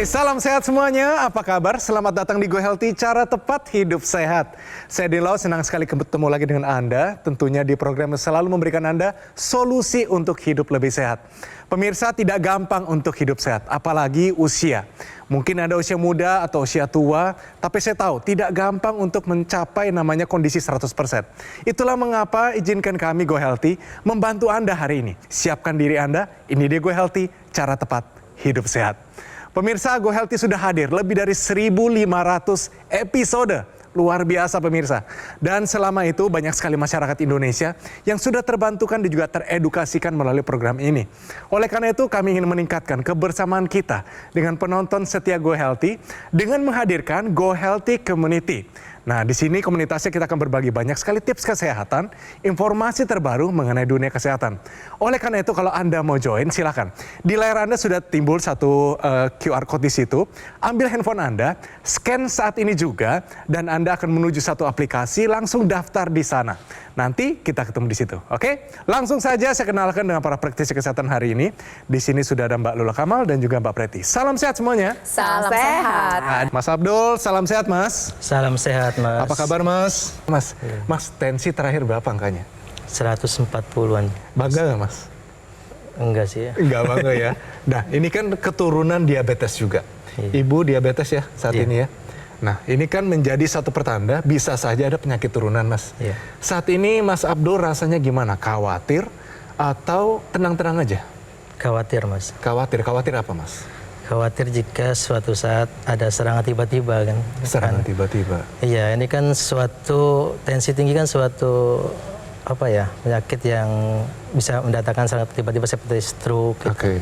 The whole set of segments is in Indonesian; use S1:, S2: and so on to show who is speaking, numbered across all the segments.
S1: Hai, salam sehat semuanya. Apa kabar? Selamat datang di Go Healthy, cara tepat hidup sehat. Saya Dilo, senang sekali ketemu lagi dengan Anda. Tentunya di program yang selalu memberikan Anda solusi untuk hidup lebih sehat. Pemirsa, tidak gampang untuk hidup sehat, apalagi usia. Mungkin Anda usia muda atau usia tua, tapi saya tahu tidak gampang untuk mencapai namanya kondisi 100%. Itulah mengapa izinkan kami Go Healthy membantu Anda hari ini. Siapkan diri Anda, ini dia Go Healthy, cara tepat hidup sehat. Pemirsa, Go Healthy sudah hadir lebih dari 1.500 episode. Luar biasa pemirsa. Dan selama itu banyak sekali masyarakat Indonesia yang sudah terbantukan dan juga teredukasikan melalui program ini. Oleh karena itu kami ingin meningkatkan kebersamaan kita dengan penonton setia Go Healthy dengan menghadirkan Go Healthy Community. Nah, di sini komunitasnya kita akan berbagi banyak sekali tips kesehatan, informasi terbaru mengenai dunia kesehatan. Oleh karena itu, kalau Anda mau join, silakan. Di layar Anda sudah timbul satu QR code di situ. Ambil handphone Anda, scan saat ini juga, dan Anda akan menuju satu aplikasi, langsung daftar di sana. Nanti kita ketemu di situ, oke? Langsung saja saya kenalkan dengan para praktisi kesehatan hari ini. Di sini sudah ada Mbak Lula Kamal dan juga Mbak Preti. Salam sehat semuanya.
S2: Salam sehat.
S1: Mas Abdul, salam sehat Mas.
S3: Salam sehat Mas.
S1: Apa kabar Mas? Mas, tensi terakhir berapa angkanya?
S3: 140-an.
S1: Bangga nggak Mas?
S3: Enggak sih ya.
S1: Enggak bangga ya. Nah, ini kan keturunan diabetes juga.
S3: Iya.
S1: Ibu diabetes ya saat ini ya. Nah, ini kan menjadi satu pertanda bisa saja ada penyakit turunan Mas.
S3: Iya.
S1: Saat ini Mas Abdul rasanya gimana? Khawatir atau tenang-tenang aja?
S3: Khawatir Mas.
S1: Khawatir apa Mas?
S3: Khawatir jika suatu saat ada serangan tiba-tiba kan.
S1: Serangan tiba-tiba.
S3: Iya, ini kan suatu tensi tinggi kan suatu penyakit yang bisa mendatangkan serangan tiba-tiba seperti stroke.
S1: Oke.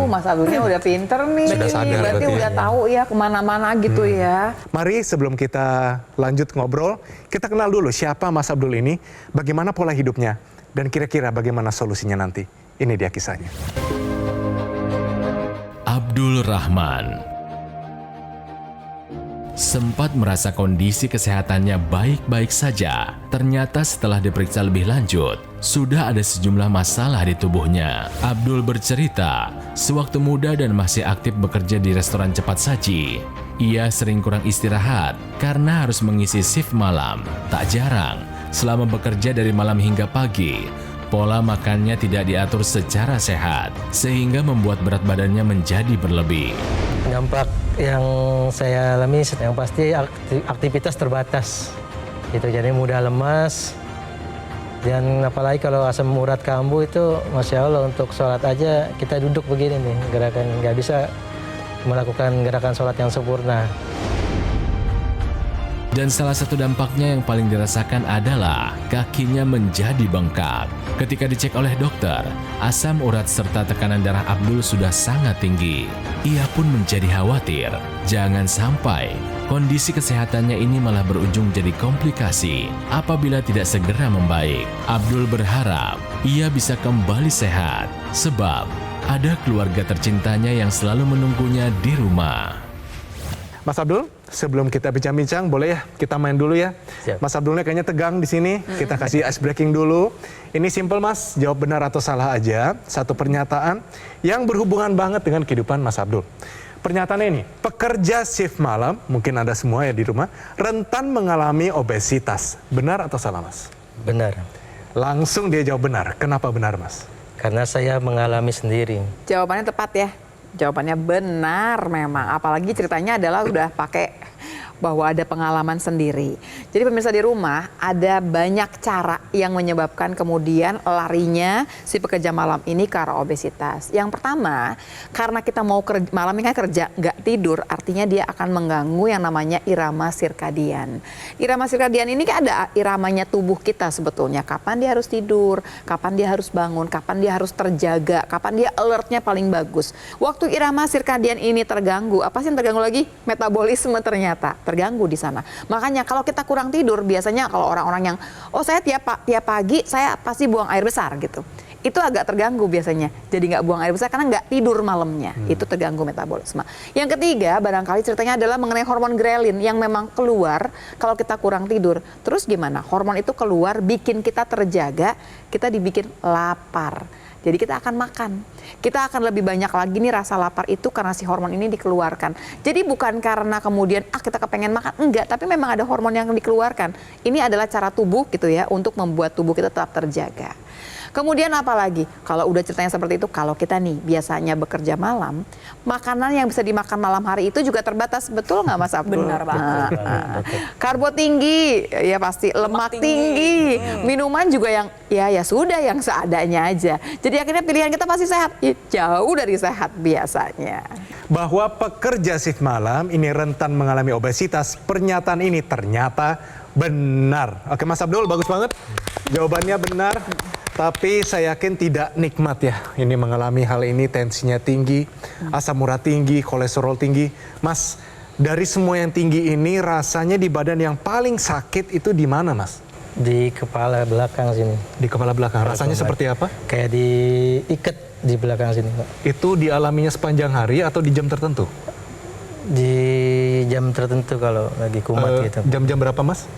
S2: Mas Abdulnya udah pinter nih.
S1: Sudah sadar
S2: berarti
S1: berarti
S2: udah tahu ya kemana-mana gitu ya.
S1: Mari sebelum kita lanjut ngobrol, kita kenal dulu siapa Mas Abdul ini, bagaimana pola hidupnya, dan kira-kira bagaimana solusinya nanti. Ini dia kisahnya.
S4: Abdul Rahman sempat merasa kondisi kesehatannya baik-baik saja. Ternyata setelah diperiksa lebih lanjut, sudah ada sejumlah masalah di tubuhnya. Abdul bercerita, sewaktu muda dan masih aktif bekerja di restoran cepat saji, ia sering kurang istirahat karena harus mengisi shift malam. Tak jarang, selama bekerja dari malam hingga pagi, pola makannya tidak diatur secara sehat, sehingga membuat berat badannya menjadi berlebih.
S3: Dampak yang saya alami yang pasti aktivitas terbatas. Gitu, jadi mudah lemas. Dan apalagi kalau asam urat kambuh itu, Masya Allah, untuk sholat aja kita duduk begini nih, gerakan nggak bisa melakukan gerakan sholat yang sempurna.
S4: Dan salah satu dampaknya yang paling dirasakan adalah kakinya menjadi bengkak. Ketika dicek oleh dokter, asam urat serta tekanan darah Abdul sudah sangat tinggi. Ia pun menjadi khawatir, jangan sampai kondisi kesehatannya ini malah berujung jadi komplikasi apabila tidak segera membaik. Abdul berharap ia bisa kembali sehat, sebab ada keluarga tercintanya yang selalu menunggunya di rumah.
S1: Mas Abdul, sebelum kita bincang-bincang, boleh ya kita main dulu ya.
S3: Siap.
S1: Mas Abdulnya kayaknya tegang di sini. Kita kasih ice breaking dulu. Ini simple Mas, jawab benar atau salah aja. Satu pernyataan yang berhubungan banget dengan kehidupan Mas Abdul. Pernyataannya ini, pekerja shift malam, mungkin ada semua ya di rumah, rentan mengalami obesitas. Benar atau salah Mas?
S3: Benar.
S1: Langsung dia jawab benar. Kenapa benar Mas?
S3: Karena saya mengalami sendiri.
S2: Jawabannya tepat ya. Jawabannya benar memang. Apalagi ceritanya adalah udah pakai bahwa ada pengalaman sendiri. Jadi pemirsa di rumah, ada banyak cara yang menyebabkan kemudian larinya si pekerja malam ini ke arah obesitas. Yang pertama, karena kita mau malam ini kan kerja nggak tidur, artinya dia akan mengganggu yang namanya irama sirkadian. Irama sirkadian ini kan ada iramanya tubuh kita sebetulnya. Kapan dia harus tidur, kapan dia harus bangun, kapan dia harus terjaga, kapan dia alertnya paling bagus. Waktu irama sirkadian ini terganggu, apa sih yang terganggu lagi? Metabolisme ternyata terganggu di sana. Makanya kalau kita kurang tidur, biasanya kalau orang-orang yang, saya tiap pagi saya pasti buang air besar gitu. Itu agak terganggu biasanya. Jadi nggak buang air besar karena nggak tidur malamnya. Itu terganggu metabolisme. Yang ketiga, barangkali ceritanya adalah mengenai hormon grelin yang memang keluar kalau kita kurang tidur. Terus gimana? Hormon itu keluar bikin kita terjaga, kita dibikin lapar. Jadi kita akan makan. Kita akan lebih banyak lagi nih rasa lapar itu karena si hormon ini dikeluarkan. Jadi bukan karena kemudian kita kepengen makan, enggak, tapi memang ada hormon yang dikeluarkan. Ini adalah cara tubuh gitu ya untuk membuat tubuh kita tetap terjaga. Kemudian apa lagi? Kalau udah ceritanya seperti itu, kalau kita nih biasanya bekerja malam, makanan yang bisa dimakan malam hari itu juga terbatas, betul nggak Mas Abdul?
S5: Benar banget.
S2: Karbo tinggi, ya pasti. Lemak tinggi. Minuman juga yang ya sudah yang seadanya aja. Jadi akhirnya pilihan kita pasti sehat. Ya, jauh dari sehat biasanya.
S1: Bahwa pekerja shift malam ini rentan mengalami obesitas, pernyataan ini ternyata benar. Oke Mas Abdul, bagus banget. Jawabannya benar. Tapi saya yakin tidak nikmat ya ini mengalami hal ini, tensinya tinggi, asam urat tinggi, kolesterol tinggi. Mas, dari semua yang tinggi ini rasanya di badan yang paling sakit itu di mana Mas?
S3: Di kepala belakang sini.
S1: Di kepala belakang. Rasanya seperti apa?
S3: Kayak diikat di belakang sini, Pak.
S1: Itu dialaminya sepanjang hari atau di jam tertentu?
S3: Di jam tertentu kalau lagi kumat gitu.
S1: Jam-jam berapa Mas?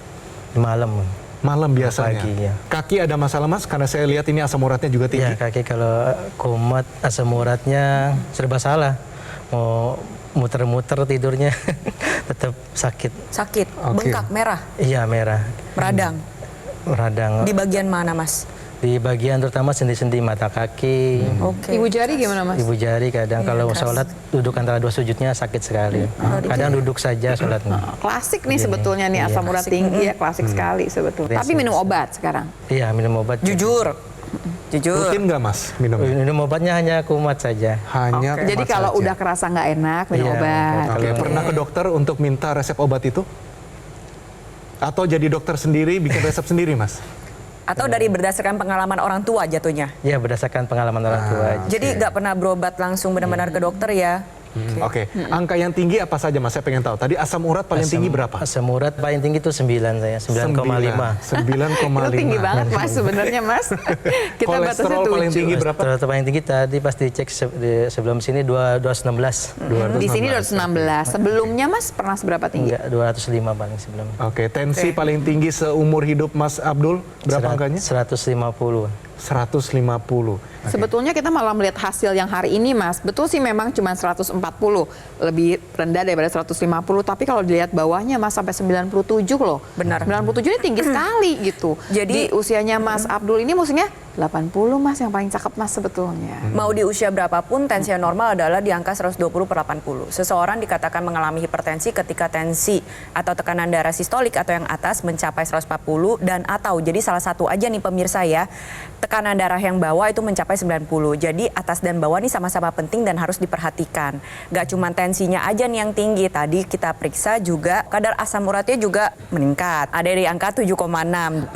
S3: Malam.
S1: Malam biasanya.
S3: Pagi, ya.
S1: Kaki ada masalah Mas? Karena saya lihat ini asam uratnya juga tinggi.
S3: Iya, kaki kalau kumat asam uratnya serba salah. Mau muter-muter tidurnya tetap sakit.
S5: Sakit,
S1: Oke.
S5: bengkak, merah,
S3: Iya, merah.
S5: meradang.
S3: Radang
S5: Di bagian mana, Mas?
S3: di bagian terutama sendi-sendi mata kaki.
S5: Oke.
S2: Ibu jari gimana Mas?
S3: Ibu jari kadang kalau
S5: keras.
S3: sholat duduk antara dua sujudnya sakit sekali. Kadang duduk saja sholatnya.
S2: Klasik nih
S3: Begini.
S2: sebetulnya nih
S3: Iya.
S2: asam urat tinggi ya, klasik sekali sebetulnya. Tapi minum obat sekarang.
S3: Iya, minum obat.
S5: Jujur. Jujur.
S1: Rutin nggak Mas minumnya?
S3: Minum obatnya hanya kumat saja.
S1: Hanya kumat
S2: Jadi kalau
S1: saja.
S2: udah kerasa nggak enak minum
S3: Iya,
S2: obat.
S1: Oke, pernah ke dokter untuk minta resep obat itu? Atau jadi dokter sendiri bikin resep sendiri Mas?
S5: Atau dari berdasarkan pengalaman orang tua jatuhnya.
S3: Ya berdasarkan pengalaman orang tua aja.
S5: Jadi nggak pernah berobat langsung benar-benar ke dokter ya.
S1: Oke, angka yang tinggi apa saja Mas? Saya pengen tahu. Tadi asam urat paling tinggi berapa?
S3: Asam urat paling tinggi itu 9 saya, 9,5.
S1: 9,5.
S2: Itu tinggi banget Mas sebenarnya Mas. Kita batasnya
S1: Kolesterol paling
S2: 7.
S1: tinggi berapa?
S3: Kolesterol paling tinggi tadi pas dicek sebelum sini 216.
S2: Di sini 216. Sebelumnya Mas pernah seberapa tinggi?
S3: Enggak, 205 paling sebelumnya.
S1: Oke, tensi paling tinggi seumur hidup Mas Abdul berapa angkanya?
S3: 150.
S1: 150.
S2: Sebetulnya kita malah melihat hasil yang hari ini Mas. Betul sih memang cuma 140. Lebih rendah daripada 150. Tapi kalau dilihat bawahnya Mas sampai 97 loh.
S5: Benar.
S2: 97 ini tinggi sekali gitu.
S5: Jadi-
S2: di usianya Mas Abdul ini maksudnya 80 Mas yang paling cakep Mas sebetulnya.
S5: Mau di usia berapapun tensi yang normal adalah di angka 120/80. Seseorang dikatakan mengalami hipertensi ketika tensi atau tekanan darah sistolik atau yang atas mencapai 140 dan atau jadi salah satu aja nih pemirsa ya, tekanan darah yang bawah itu mencapai 90. Jadi atas dan bawah nih sama-sama penting dan harus diperhatikan. Gak cuma tensinya aja nih yang tinggi, tadi kita periksa juga kadar asam uratnya juga meningkat. Ada di angka 7,6.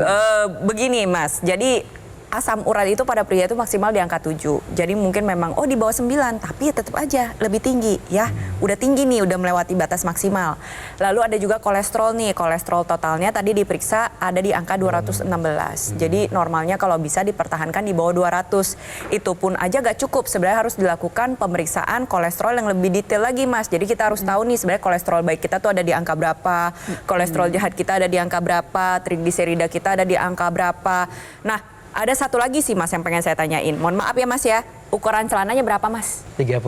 S5: Begini Mas, jadi asam urat itu pada pria itu maksimal di angka 7. Jadi mungkin memang di bawah 9, tapi tetap aja lebih tinggi ya. Udah tinggi nih, udah melewati batas maksimal. Lalu ada juga kolesterol nih. Kolesterol totalnya tadi diperiksa ada di angka 216. Jadi normalnya kalau bisa dipertahankan di bawah 200. Itu pun aja gak cukup. Sebenarnya harus dilakukan pemeriksaan kolesterol yang lebih detail lagi Mas. Jadi kita harus tahu nih sebenarnya kolesterol baik kita tuh ada di angka berapa. Kolesterol jahat kita ada di angka berapa. Trigliserida kita ada di angka berapa. Nah, ada satu lagi sih Mas yang pengen saya tanyain. Mohon maaf ya Mas ya. Ukuran celananya berapa Mas?
S3: 38,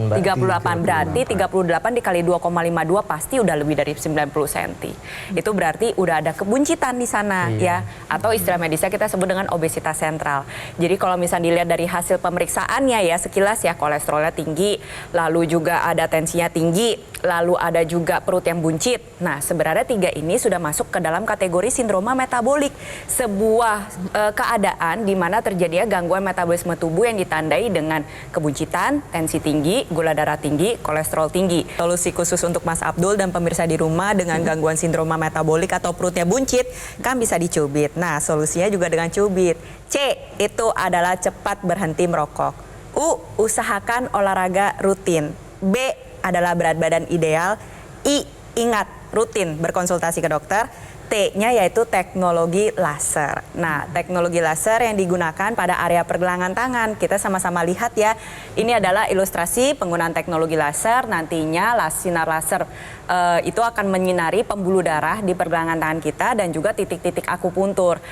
S3: Mbak.
S5: 38. Berarti 38 dikali 2,52 pasti udah lebih dari 90 cm. Itu berarti udah ada kebuncitan di sana ya. Atau istilah medisnya kita sebut dengan obesitas sentral. Jadi kalau misalnya dilihat dari hasil pemeriksaannya ya sekilas ya kolesterolnya tinggi, lalu juga ada tensinya tinggi, lalu ada juga perut yang buncit. Nah sebenarnya 3 ini sudah masuk ke dalam kategori sindroma metabolik. Sebuah keadaan di mana terjadinya gangguan metabolisme tubuh yang ditandai dengan kebuncitan, tensi tinggi, gula darah tinggi, kolesterol tinggi. Solusi khusus untuk Mas Abdul dan pemirsa di rumah dengan gangguan sindroma metabolik atau perutnya buncit kan bisa dicubit. Nah, solusinya juga dengan cubit. C, itu adalah cepat berhenti merokok. U, usahakan olahraga rutin. B, adalah berat badan ideal. I, ingat rutin berkonsultasi ke dokter. T-nya yaitu teknologi laser. Nah, teknologi laser yang digunakan pada area pergelangan tangan. Kita sama-sama lihat ya. Ini adalah ilustrasi penggunaan teknologi laser. Nantinya sinar laser itu akan menyinari pembuluh darah di pergelangan tangan kita dan juga titik-titik akupuntur.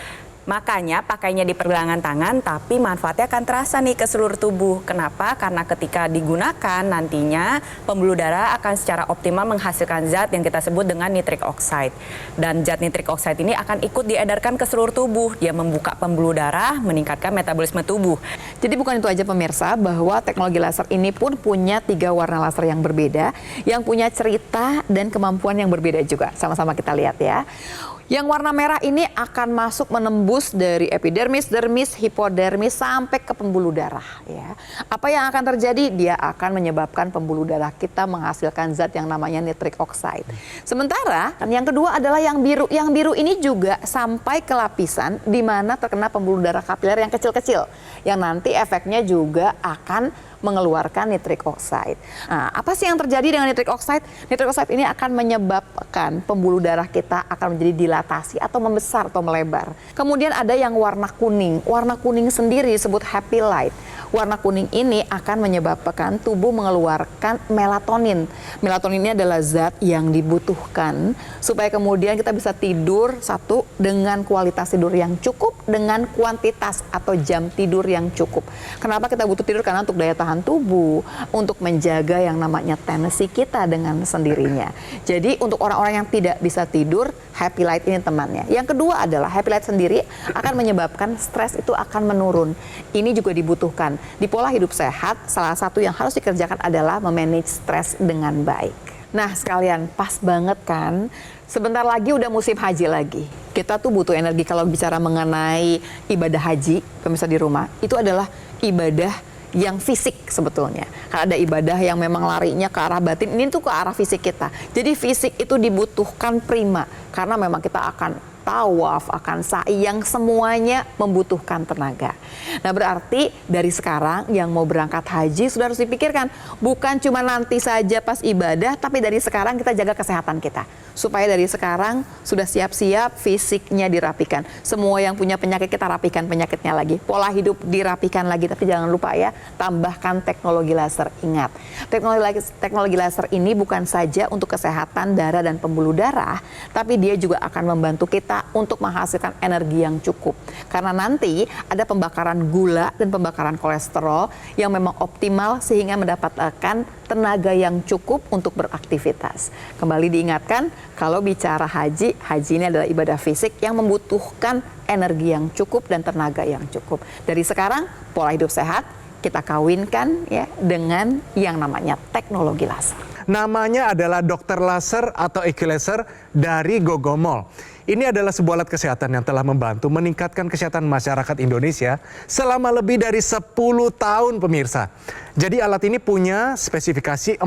S5: Makanya pakainya di pergelangan tangan, tapi manfaatnya akan terasa nih ke seluruh tubuh. Kenapa? Karena ketika digunakan nantinya pembuluh darah akan secara optimal menghasilkan zat yang kita sebut dengan nitric oxide. Dan zat nitric oxide ini akan ikut diedarkan ke seluruh tubuh. Dia membuka pembuluh darah, meningkatkan metabolisme tubuh.
S2: Jadi bukan itu aja pemirsa, bahwa teknologi laser ini pun punya 3 warna laser yang berbeda, yang punya cerita dan kemampuan yang berbeda juga. Sama-sama kita lihat ya. Yang warna merah ini akan masuk menembus dari epidermis, dermis, hipodermis sampai ke pembuluh darah ya. Apa yang akan terjadi? Dia akan menyebabkan pembuluh darah kita menghasilkan zat yang namanya nitric oxide. Sementara yang kedua adalah yang biru. Yang biru ini juga sampai ke lapisan di mana terkena pembuluh darah kapiler yang kecil-kecil. Yang nanti efeknya juga akan mengeluarkan nitric oxide. Nah, apa sih yang terjadi dengan nitric oxide? Nitric oxide ini akan menyebabkan pembuluh darah kita akan menjadi dilatasi atau membesar atau melebar. Kemudian ada yang warna kuning. Warna kuning sendiri disebut happy light. Warna kuning ini akan menyebabkan tubuh mengeluarkan melatonin. Melatonin ini adalah zat yang dibutuhkan supaya kemudian kita bisa tidur satu dengan kualitas tidur yang cukup, dengan kuantitas atau jam tidur yang cukup. Kenapa kita butuh tidur? Karena untuk daya tahan tubuh, untuk menjaga yang namanya tensi kita dengan sendirinya. Jadi untuk orang-orang yang tidak bisa tidur, happy light ini temannya. Yang kedua adalah happy light sendiri akan menyebabkan stres itu akan menurun. Ini juga dibutuhkan. Di pola hidup sehat, salah satu yang harus dikerjakan adalah memanage stres dengan baik. Nah sekalian, pas banget kan? Sebentar lagi udah musim haji lagi. Kita tuh butuh energi kalau bicara mengenai ibadah haji, pemirsa di rumah, itu adalah ibadah yang fisik sebetulnya. Karena ada ibadah yang memang larinya ke arah batin, ini tuh ke arah fisik kita. Jadi fisik itu dibutuhkan prima, karena memang kita akan tawaf, akan sa'i, yang semuanya membutuhkan tenaga. Nah berarti dari sekarang yang mau berangkat haji sudah harus dipikirkan. Bukan cuma nanti saja pas ibadah, tapi dari sekarang kita jaga kesehatan kita. Supaya dari sekarang sudah siap-siap fisiknya dirapikan. Semua yang punya penyakit kita rapikan penyakitnya lagi. Pola hidup dirapikan lagi, tapi jangan lupa ya, tambahkan teknologi laser. Ingat, teknologi laser ini bukan saja untuk kesehatan darah dan pembuluh darah, tapi dia juga akan membantu kita untuk menghasilkan energi yang cukup. Karena nanti ada pembakaran gula dan pembakaran kolesterol yang memang optimal sehingga mendapatkan tenaga yang cukup untuk beraktivitas. Kembali diingatkan, kalau bicara haji, haji ini adalah ibadah fisik yang membutuhkan energi yang cukup dan tenaga yang cukup. Dari sekarang, pola hidup sehat kita kawinkan ya dengan yang namanya teknologi laser.
S1: Namanya adalah dokter laser atau Equilaser dari Gogomol. Ini adalah sebuah alat kesehatan yang telah membantu meningkatkan kesehatan masyarakat Indonesia selama lebih dari 10 tahun pemirsa. Jadi alat ini punya spesifikasi 14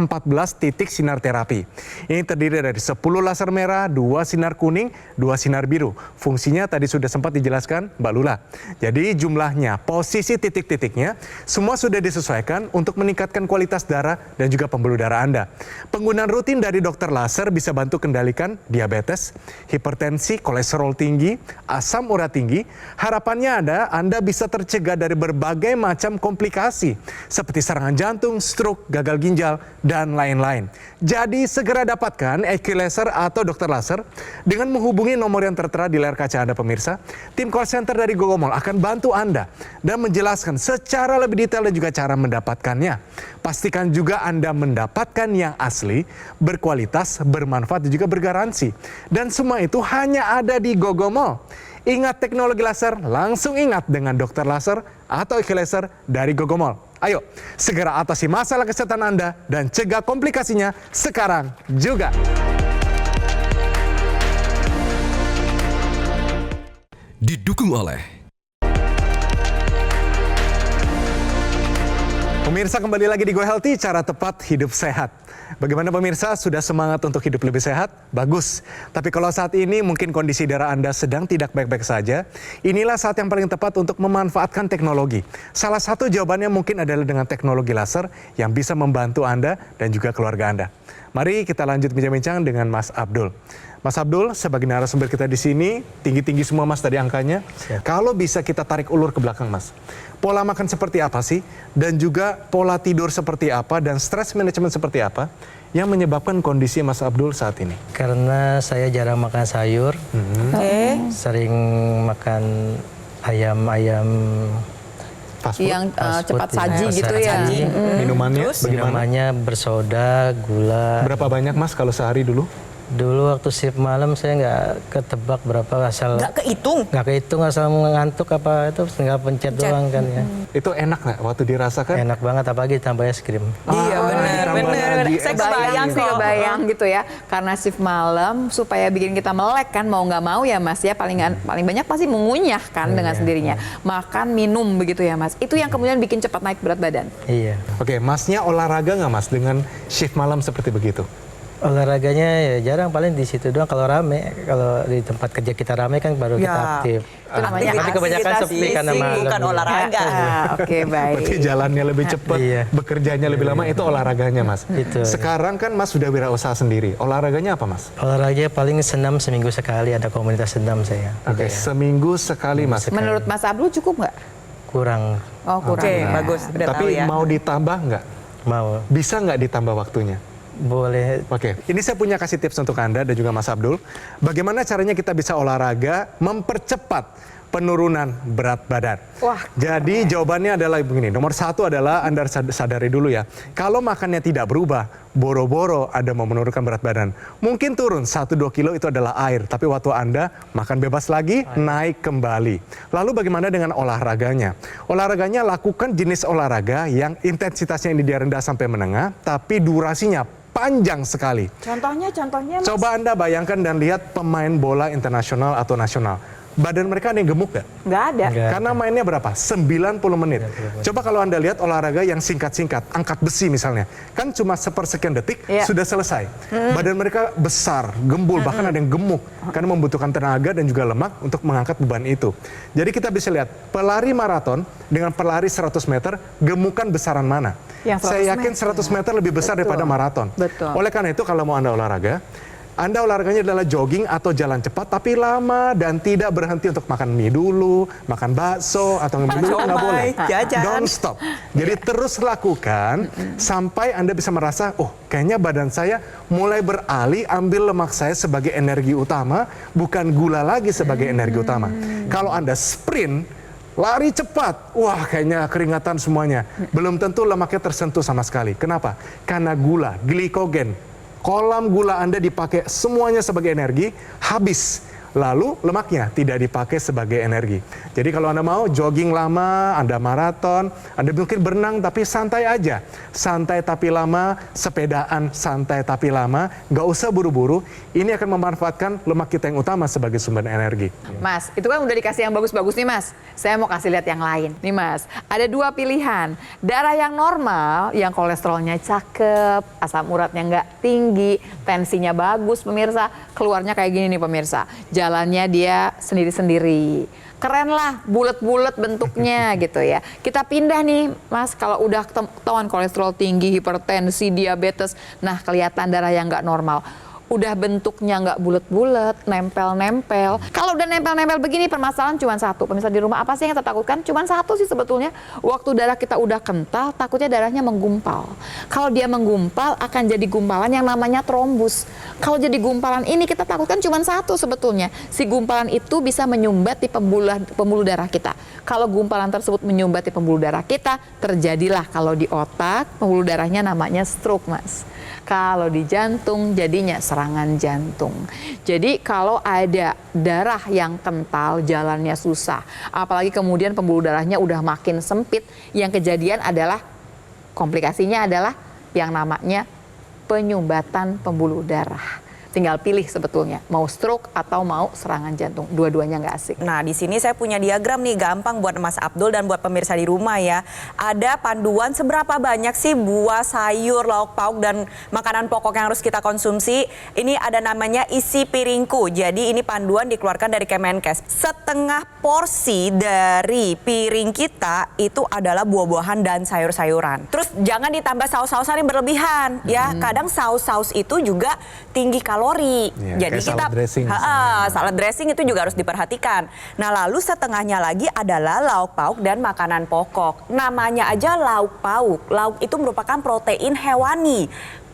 S1: titik sinar terapi. Ini terdiri dari 10 laser merah, 2 sinar kuning, 2 sinar biru. Fungsinya tadi sudah sempat dijelaskan Mbak Lula. Jadi jumlahnya, posisi titik-titiknya, semua sudah disesuaikan untuk meningkatkan kualitas darah dan juga pembuluh darah Anda. Penggunaan rutin dari dokter laser bisa bantu kendalikan diabetes, hipertensi, kolesterol tinggi, asam urat tinggi. Harapannya Anda bisa tercegah dari berbagai macam komplikasi seperti serangan jantung, stroke, gagal ginjal, dan lain-lain. Jadi segera dapatkan Equilaser atau dokter laser dengan menghubungi nomor yang tertera di layar kaca Anda pemirsa. Tim call center dari Gogomol akan bantu Anda dan menjelaskan secara lebih detail dan juga cara mendapatkannya. Pastikan juga Anda mendapatkan yang asli, berkualitas, bermanfaat, dan juga bergaransi. Dan semua itu hanya ada di Gogomol. Ingat teknologi laser, langsung ingat dengan dokter laser atau Equilaser dari Gogomol. Ayo, segera atasi masalah kesehatan Anda dan cegah komplikasinya sekarang juga.
S6: Didukung oleh
S1: Pemirsa, kembali lagi di Go Healthy, cara tepat hidup sehat. Bagaimana pemirsa, sudah semangat untuk hidup lebih sehat? Bagus. Tapi kalau saat ini mungkin kondisi darah Anda sedang tidak baik-baik saja, inilah saat yang paling tepat untuk memanfaatkan teknologi. Salah satu jawabannya mungkin adalah dengan teknologi laser yang bisa membantu Anda dan juga keluarga Anda. Mari kita lanjut bincang-bincang dengan Mas Abdul. Mas Abdul, sebagai narasumber kita di sini, tinggi-tinggi semua Mas tadi angkanya.
S3: Siap.
S1: Kalau bisa kita tarik ulur ke belakang Mas, pola makan seperti apa sih? Dan juga pola tidur seperti apa? Dan stress management seperti apa? apa yang menyebabkan kondisi Mas Abdul saat ini?
S3: Karena saya jarang makan sayur, sering makan ayam-ayam
S1: Fast food?
S2: Yang
S3: fast food,
S2: cepat saji
S3: ya.
S2: gitu
S3: Cepat
S2: ya.
S3: saji.
S1: Minumannya bagaimana?
S3: Minumannya bersoda, gula.
S1: Berapa banyak Mas kalau sehari dulu?
S3: Dulu waktu shift malam saya nggak ketebak berapa, asal
S5: Nggak kehitung.
S3: nggak kehitung, asal ngantuk apa itu tinggal pencet doang kan ya.
S1: Itu enak nggak waktu dirasakan?
S3: Enak banget, apalagi ditambah es krim.
S5: Iya benar.
S1: lagi
S5: Saya
S1: es
S5: kebayang
S2: Sih
S5: kok.
S2: kebayang gitu ya, karena shift malam supaya bikin kita melek kan, mau nggak mau ya Mas ya, paling banyak pasti mengunyah kan dengan sendirinya. Makan, minum begitu ya Mas. Itu yang kemudian bikin cepat naik berat badan.
S3: Iya.
S1: Oke, Masnya olahraga nggak Mas dengan shift malam seperti begitu?
S3: Olahraganya ya jarang, paling di situ doang kalau rame. Kalau di tempat kerja kita rame kan baru kita aktif.
S2: Itu namanya
S3: Tapi kebanyakan sepi karena malam.
S5: bukan olahraga.
S2: Oke, baik.
S1: Berarti jalannya lebih cepat,
S3: Iya.
S1: bekerjanya lebih lama, itu olahraganya Mas.
S3: Itu.
S1: Sekarang kan Mas sudah wirausaha sendiri, olahraganya apa Mas?
S3: Olahraga paling senam seminggu sekali, ada komunitas senam saya.
S1: Oke, seminggu sekali Mas.
S2: Menurut Mas Abdul cukup nggak?
S3: Kurang
S2: Oh, kurang.
S5: Oke,
S2: ya.
S5: bagus. Udah tahu
S1: Tapi
S5: ya.
S1: mau ditambah nggak?
S3: mau.
S1: Bisa nggak ditambah waktunya?
S3: Boleh.
S1: Oke, ini saya punya kasih tips untuk Anda dan juga Mas Abdul. Bagaimana caranya kita bisa olahraga mempercepat penurunan berat badan?
S2: Wah,
S1: Jadi jawabannya adalah begini. Nomor satu adalah Anda sadari dulu ya. Kalau makannya tidak berubah, boro-boro Anda mau menurunkan berat badan. Mungkin turun 1-2 kilo itu adalah air. Tapi waktu Anda makan bebas lagi, naik kembali. Lalu bagaimana dengan olahraganya? Olahraganya lakukan jenis olahraga yang intensitasnya ini dia rendah sampai menengah, tapi durasinya panjang sekali.
S2: contohnya Mas.
S1: Coba Anda bayangkan dan lihat pemain bola internasional atau nasional. Badan mereka ada yang gemuk nggak?
S2: Nggak ada.
S3: Nggak.
S1: Karena mainnya berapa? 90 menit. Coba kalau Anda lihat olahraga yang singkat-singkat, angkat besi misalnya. Kan cuma sepersekian detik,
S2: Iya.
S1: sudah selesai. Badan mereka besar, gembul, bahkan ada yang gemuk. Karena membutuhkan tenaga dan juga lemak untuk mengangkat beban itu. Jadi kita bisa lihat, pelari maraton dengan pelari 100 meter, gemukan besaran mana?
S2: Yang 100
S1: Saya yakin
S2: meter.
S1: 100 meter lebih besar
S2: Betul.
S1: daripada maraton.
S2: Betul.
S1: Oleh karena itu kalau mau Anda olahraga, Anda olahraganya adalah jogging atau jalan cepat tapi lama dan tidak berhenti untuk makan mie dulu, makan bakso atau ngemil dulu, nggak boleh.
S5: jajan.
S1: Don't stop. Jadi terus lakukan sampai Anda bisa merasa, oh kayaknya badan saya mulai beralih ambil lemak saya sebagai energi utama, bukan gula lagi sebagai energi utama. Kalau Anda sprint, lari cepat, wah kayaknya keringatan semuanya. Belum tentu lemaknya tersentuh sama sekali. Kenapa? Karena gula, glikogen, kolam gula Anda dipakai semuanya sebagai energi, habis. Lalu lemaknya tidak dipakai sebagai energi. Jadi kalau Anda mau jogging lama, Anda maraton, Anda mungkin berenang tapi santai aja. Santai tapi lama, sepedaan santai tapi lama, nggak usah buru-buru. Ini akan memanfaatkan lemak kita yang utama sebagai sumber energi.
S2: Mas, itu kan udah dikasih yang bagus-bagus nih Mas. Saya mau kasih lihat yang lain. Nih Mas, ada 2 pilihan. Darah yang normal, yang kolesterolnya cakep, asam uratnya nggak tinggi, tensinya bagus pemirsa. Keluarnya kayak gini nih pemirsa. Jalannya dia sendiri-sendiri. Keren lah, bulat-bulat bentuknya gitu ya. Kita pindah nih Mas, kalau udah ketahuan kolesterol tinggi, hipertensi, diabetes. Nah kelihatan darah yang nggak normal. Udah bentuknya nggak bulat-bulat, nempel-nempel. Kalau udah nempel-nempel begini, permasalahan cuma satu. Pemirsa di rumah, apa sih yang kita takutkan? Cuma satu sih sebetulnya. Waktu darah kita udah kental, takutnya darahnya menggumpal. Kalau dia menggumpal, akan jadi gumpalan yang namanya trombus. Kalau jadi gumpalan ini, kita takutkan cuma satu sebetulnya. Si gumpalan itu bisa menyumbat di pembuluh darah kita. Kalau gumpalan tersebut menyumbat di pembuluh darah kita, terjadilah kalau di otak, pembuluh darahnya namanya stroke, Mas. Kalau di jantung jadinya serangan jantung. Jadi kalau ada darah yang kental, jalannya susah. Apalagi kemudian pembuluh darahnya udah makin sempit. Yang kejadian adalah, komplikasinya adalah yang namanya penyumbatan pembuluh darah. Tinggal pilih sebetulnya, mau stroke atau mau serangan jantung. Dua-duanya nggak asik.
S5: Nah, di sini saya punya diagram nih, gampang buat Mas Abdul dan buat pemirsa di rumah ya. Ada panduan seberapa banyak sih buah, sayur, lauk pauk dan makanan pokok yang harus kita konsumsi. Ini ada namanya isi piringku. Jadi ini panduan dikeluarkan dari Kemenkes. Setengah porsi dari piring kita itu adalah buah-buahan dan sayur-sayuran. Terus jangan ditambah saus-sausan yang berlebihan ya. Kadang saus-saus itu juga tinggi kalori.
S1: Iya,
S5: Jadi
S1: kayak
S5: kita
S1: salad dressing misalnya.
S5: salad dressing itu juga harus diperhatikan. Nah, lalu setengahnya lagi adalah lauk pauk dan makanan pokok. Namanya aja lauk pauk. Lauk itu merupakan protein hewani.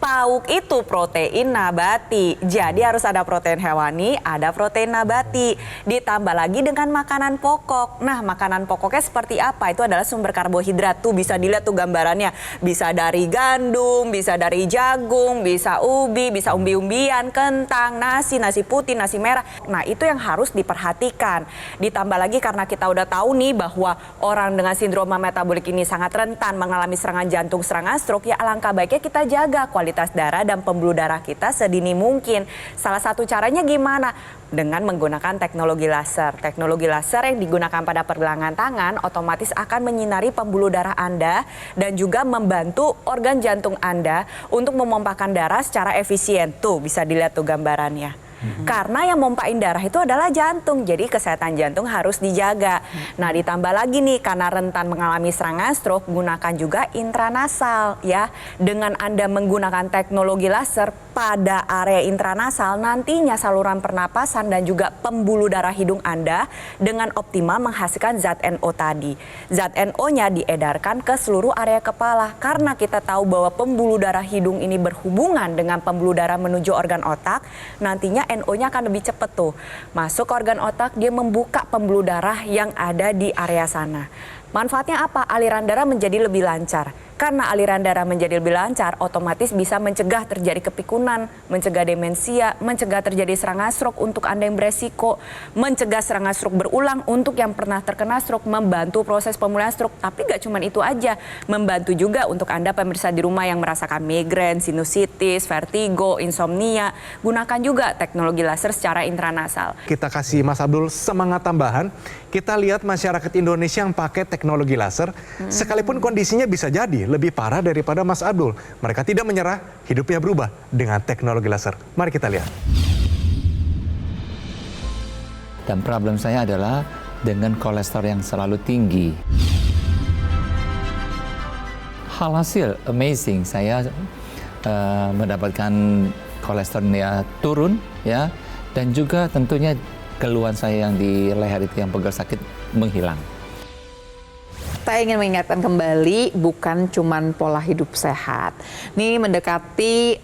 S5: pauk itu protein nabati. Jadi harus ada protein hewani, ada protein nabati. Ditambah lagi dengan makanan pokok. Nah, makanan pokoknya seperti apa? Itu adalah sumber karbohidrat. Tuh bisa dilihat tuh gambarannya. Bisa dari gandum, bisa dari jagung, bisa ubi, bisa umbi-umbian, kentang, nasi putih, nasi merah. Nah, itu yang harus diperhatikan. Ditambah lagi karena kita udah tahu nih bahwa orang dengan sindroma metabolik ini sangat rentan mengalami serangan jantung, serangan stroke, ya alangkah baiknya kita jaga kualitas darah dan pembuluh darah kita sedini mungkin. Salah satu caranya gimana? Dengan menggunakan teknologi laser. Teknologi laser yang digunakan pada pergelangan tangan otomatis akan menyinari pembuluh darah Anda dan juga membantu organ jantung Anda untuk memompakan darah secara efisien. Tuh bisa dilihat tuh gambarannya. Karena yang mompain darah itu adalah jantung, jadi kesehatan jantung harus dijaga. Nah, ditambah lagi nih karena rentan mengalami serangan stroke, gunakan juga intranasal ya. Dengan Anda menggunakan teknologi laser pada area intranasal, nantinya saluran pernapasan dan juga pembuluh darah hidung Anda dengan optimal menghasilkan zat NO tadi. Zat NO-nya diedarkan ke seluruh area kepala karena kita tahu bahwa pembuluh darah hidung ini berhubungan dengan pembuluh darah menuju organ otak. Nantinya NO-nya akan lebih cepat tuh masuk ke organ otak, dia membuka pembuluh darah yang ada di area sana. Manfaatnya apa? Aliran darah menjadi lebih lancar. Karena aliran darah menjadi lebih lancar, otomatis bisa mencegah terjadi kepikunan, mencegah demensia, mencegah terjadi serangan stroke untuk Anda yang beresiko, mencegah serangan stroke berulang untuk yang pernah terkena stroke, membantu proses pemulihan stroke. Tapi gak cuma itu aja, membantu juga untuk Anda pemirsa di rumah yang merasakan migrain, sinusitis, vertigo, insomnia. Gunakan juga teknologi laser secara intranasal.
S1: Kita kasih Mas Abdul semangat tambahan. Kita lihat masyarakat Indonesia yang pakai teknologi laser, sekalipun kondisinya bisa jadi lebih parah daripada Mas Abdul. Mereka tidak menyerah, hidupnya berubah dengan teknologi laser. Mari kita lihat.
S7: Dan problem saya adalah dengan kolesterol yang selalu tinggi. Hasil amazing, saya mendapatkan kolesterolnya turun ya, dan juga tentunya keluhan saya yang di leher itu yang pegal sakit menghilang.
S2: Saya ingin mengingatkan kembali, bukan cuman pola hidup sehat. Nih mendekati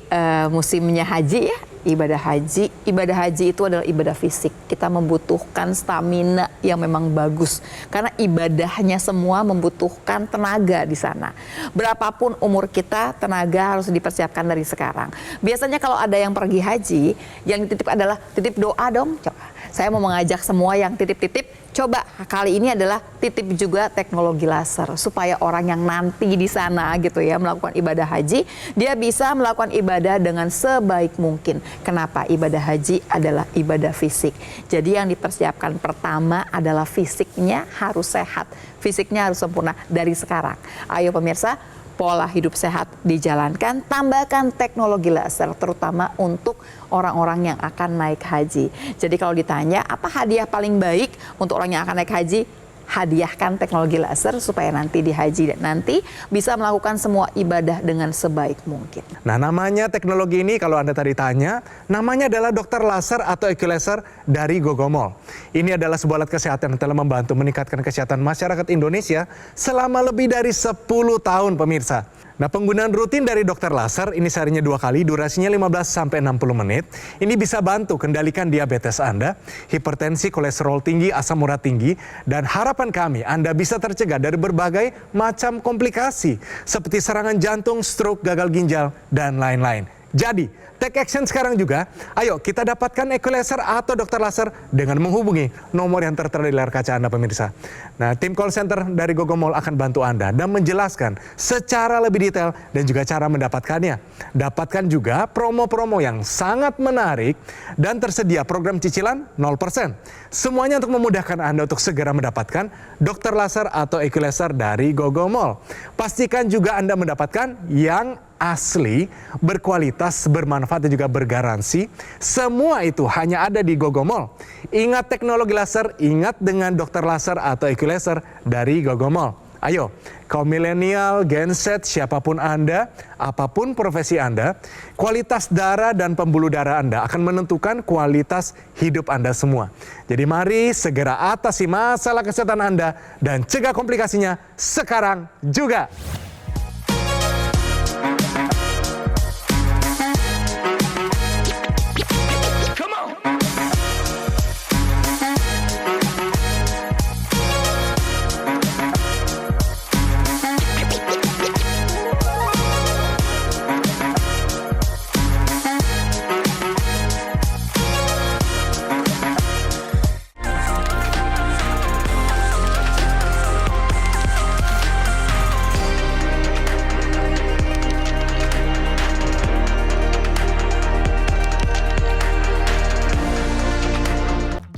S2: musimnya haji ya, ibadah haji. Ibadah haji itu adalah ibadah fisik. Kita membutuhkan stamina yang memang bagus. Karena ibadahnya semua membutuhkan tenaga di sana. Berapapun umur kita, tenaga harus dipersiapkan dari sekarang. Biasanya kalau ada yang pergi haji, yang titip adalah titip doa dong. Coba. Saya mau mengajak semua yang titip-titip, coba kali ini adalah titip juga teknologi laser supaya orang yang nanti di sana gitu ya melakukan ibadah haji, dia bisa melakukan ibadah dengan sebaik mungkin. Kenapa? Ibadah haji adalah ibadah fisik. Jadi yang dipersiapkan pertama adalah fisiknya harus sehat, fisiknya harus sempurna dari sekarang. Ayo pemirsa, pola hidup sehat dijalankan, tambahkan teknologi laser terutama untuk orang-orang yang akan naik haji. Jadi kalau ditanya apa hadiah paling baik untuk orang yang akan naik haji, hadiahkan teknologi laser supaya nanti di haji dan nanti bisa melakukan semua ibadah dengan sebaik mungkin.
S1: Nah, namanya teknologi ini kalau Anda tadi tanya, namanya adalah dokter laser atau EQ-Laser dari Gogomol. Ini adalah sebuah alat kesehatan yang telah membantu meningkatkan kesehatan masyarakat Indonesia selama lebih dari 10 tahun pemirsa. Nah, penggunaan rutin dari dokter laser ini seharinya 2 kali, durasinya 15-60 menit. Ini bisa bantu kendalikan diabetes Anda, hipertensi, kolesterol tinggi, asam urat tinggi, dan harapan kami Anda bisa tercegah dari berbagai macam komplikasi seperti serangan jantung, stroke, gagal ginjal, dan lain-lain. Jadi, take action sekarang juga. Ayo kita dapatkan EQ-Laser atau dokter laser dengan menghubungi nomor yang tertera di layar kaca Anda pemirsa. Nah, tim call center dari Gogomol akan bantu Anda dan menjelaskan secara lebih detail dan juga cara mendapatkannya. Dapatkan juga promo-promo yang sangat menarik dan tersedia program cicilan 0%. Semuanya untuk memudahkan Anda untuk segera mendapatkan dokter laser atau EQ-Laser dari Gogomol. Pastikan juga Anda mendapatkan yang asli, berkualitas, bermanfaat dan juga bergaransi. Semua itu hanya ada di Gogomol. Ingat teknologi laser, ingat dengan dokter laser atau EQ-Laser dari Gogomol. Ayo, kaum milenial, Gen Z, siapapun Anda, apapun profesi Anda, kualitas darah dan pembuluh darah Anda akan menentukan kualitas hidup Anda semua. Jadi mari segera atasi masalah kesehatan Anda dan cegah komplikasinya sekarang juga.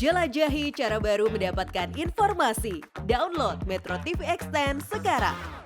S8: Jelajahi cara baru mendapatkan informasi. Download Metro TV Extend sekarang.